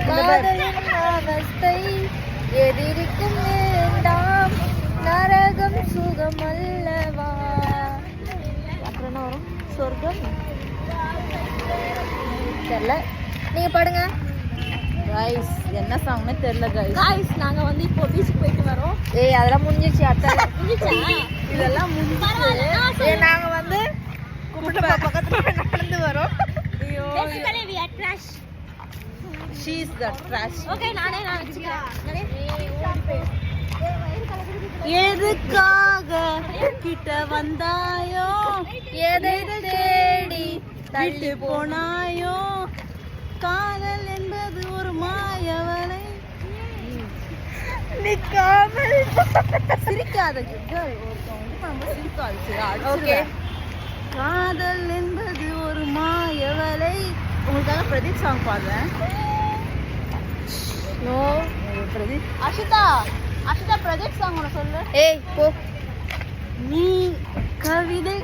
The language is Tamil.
காதலின் அவஸ்தை எதிரிக்கும் வேண்டாம் நரகம் சுகம் அல்லவா. அப்புறம் என்ன வரும்? சொர்க்கம் தெரியல, நீங்க பாடுங்க. கைஸ் என்ன சாங்னே தெரியல கைஸ். காய்ஸ் நாங்க வந்து இப்போ பீச்சுக்கு போயிட்டு வரோம். ஏய் அதெல்லாம் முடிஞ்சிச்சு அத்தை. முடிஞ்சா இதெல்லாம் முடிஞ்சிச்சு. நாங்க வந்து கும்பிட்டு பக்கத்துல நடந்து வரோம். ஐயோ basically we are trash. she is the trash. Okay நான் வெச்சுக்கிறேன். எதுக்காக கிட்ட வந்தாயோ, எதை தேடி தள்ளி போனாயோ, காதல் என்பது ஒரு மாயவலை. நிக்காமல் சிரிக்காத கேர்ள், ஒருத்தவங்க நம்ம சிரிக்காது. ஓகே. காதல் என்பது ஒரு மாயவலை. உங்களுக்காக பிரதீப் சாங் பாடுறேன். நோ பிரதீப் அஷிதா பிரதீப் சாங் ஒன்று சொல்லு. ஏய் போ. நீ கவிதை